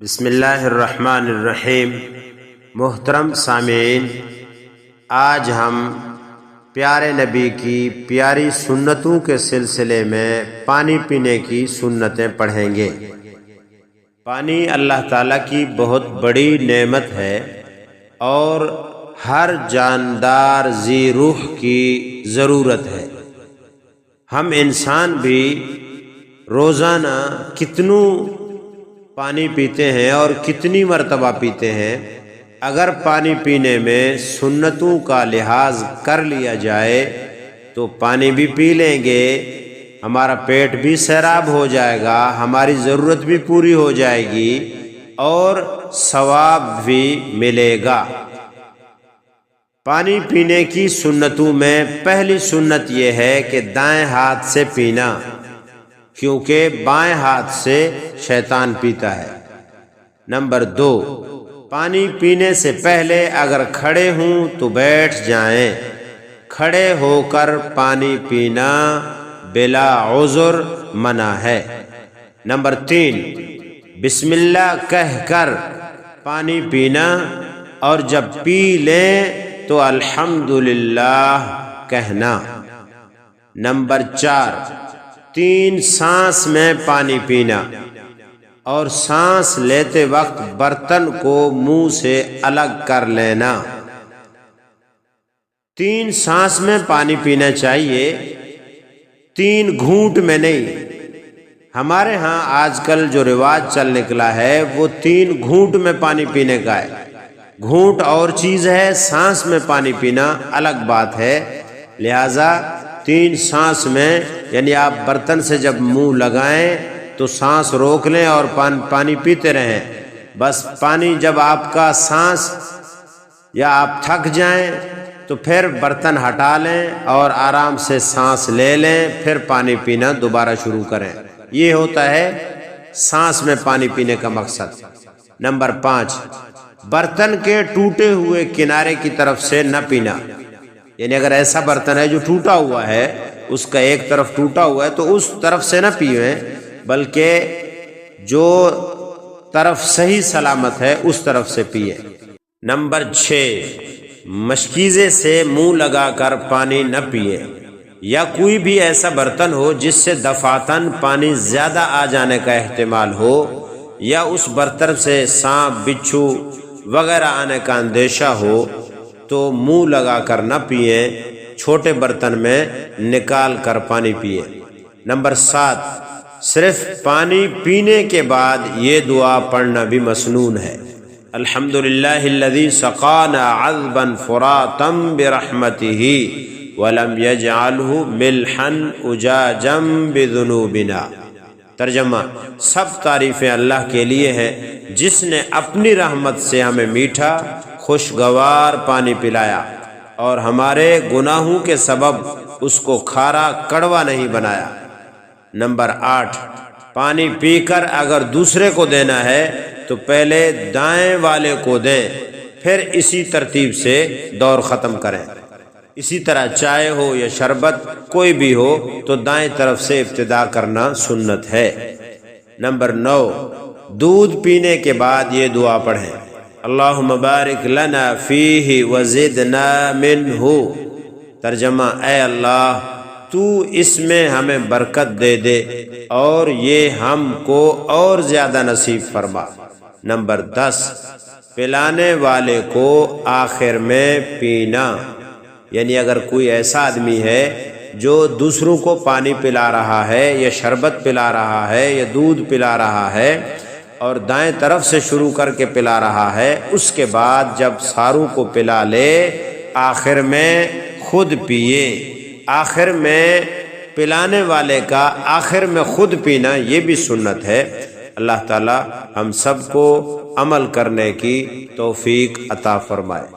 بسم اللہ الرحمن الرحیم۔ محترم سامعین، آج ہم پیارے نبی کی پیاری سنتوں کے سلسلے میں پانی پینے کی سنتیں پڑھیں گے۔ پانی اللہ تعالیٰ کی بہت بڑی نعمت ہے اور ہر جاندار ذی روح کی ضرورت ہے۔ ہم انسان بھی روزانہ کتنوں پانی پیتے ہیں اور کتنی مرتبہ پیتے ہیں۔ اگر پانی پینے میں سنتوں کا لحاظ کر لیا جائے تو پانی بھی پی لیں گے، ہمارا پیٹ بھی سیراب ہو جائے گا، ہماری ضرورت بھی پوری ہو جائے گی اور ثواب بھی ملے گا۔ پانی پینے کی سنتوں میں پہلی سنت یہ ہے کہ دائیں ہاتھ سے پینا، کیونکہ بائیں ہاتھ سے شیطان پیتا ہے۔ نمبر 2، پانی پینے سے پہلے اگر کھڑے ہوں تو بیٹھ جائیں۔ کھڑے ہو کر پانی پینا بلا عذر منع ہے۔ نمبر 3، بسم اللہ کہہ کر پانی پینا اور جب پی لیں تو الحمدللہ کہنا۔ نمبر 4، 3 سانس میں پانی پینا اور سانس لیتے وقت برتن کو منہ سے الگ کر لینا۔ 3 سانس میں پانی پینا چاہیے، 3 گھونٹ میں نہیں۔ ہمارے ہاں آج کل جو رواج چل نکلا ہے وہ 3 گھونٹ میں پانی پینے کا ہے۔ گھونٹ اور چیز ہے، سانس میں پانی پینا الگ بات ہے۔ لہذا 3 سانس میں، یعنی آپ برتن سے جب منہ لگائیں تو سانس روک لیں اور پانی پیتے رہیں۔ بس پانی جب آپ کا سانس یا آپ تھک جائیں تو پھر برتن ہٹا لیں اور آرام سے سانس لے لیں، پھر پانی پینا دوبارہ شروع کریں۔ یہ ہوتا ہے سانس میں پانی پینے کا مقصد۔ نمبر 5، برتن کے ٹوٹے ہوئے کنارے کی طرف سے نہ پینا، یعنی اگر ایسا برتن ہے جو ٹوٹا ہوا ہے، اس کا ایک طرف ٹوٹا ہوا ہے تو اس طرف سے نہ پیئیں، بلکہ جو طرف صحیح سلامت ہے اس طرف سے پیئیں۔ نمبر 6، مشکیزے سے منہ لگا کر پانی نہ پیئے، یا کوئی بھی ایسا برتن ہو جس سے دفعتاً پانی زیادہ آ جانے کا احتمال ہو، یا اس برتن سے سانپ، بچھو وغیرہ آنے کا اندیشہ ہو تو منہ لگا کر نہ پئیں، چھوٹے برتن میں نکال کر پانی پئیں۔ نمبر 7، صرف پانی پینے کے بعد یہ دعا پڑھنا بھی مسنون ہے۔ الحمدللہ الذی سقانا عذبا فراتا برحمتہ ولم یجعلہ ملحا اجاجا بذنوبنا۔ ترجمہ، سب تعریفیں اللہ کے لیے ہیں جس نے اپنی رحمت سے ہمیں میٹھا خوشگوار پانی پلایا اور ہمارے گناہوں کے سبب اس کو کھارا کڑوا نہیں بنایا۔ نمبر 8، پانی پی کر اگر دوسرے کو دینا ہے تو پہلے دائیں والے کو دیں، پھر اسی ترتیب سے دور ختم کریں۔ اسی طرح چائے ہو یا شربت کوئی بھی ہو تو دائیں طرف سے ابتدا کرنا سنت ہے۔ نمبر 9، دودھ پینے کے بعد یہ دعا پڑھیں، اللہم بارک لنا فیہ وزدنا منہ۔ ترجمہ، اے اللہ تو اس میں ہمیں برکت دے دے اور یہ ہم کو اور زیادہ نصیب فرما۔ نمبر 10، پلانے والے کو آخر میں پینا، یعنی اگر کوئی ایسا آدمی ہے جو دوسروں کو پانی پلا رہا ہے یا شربت پلا رہا ہے یا دودھ پلا رہا ہے اور دائیں طرف سے شروع کر کے پلا رہا ہے، اس کے بعد جب ساروں کو پلا لے آخر میں خود پیے۔ آخر میں پلانے والے کا آخر میں خود پینا یہ بھی سنت ہے۔ اللہ تعالی ہم سب کو عمل کرنے کی توفیق عطا فرمائے۔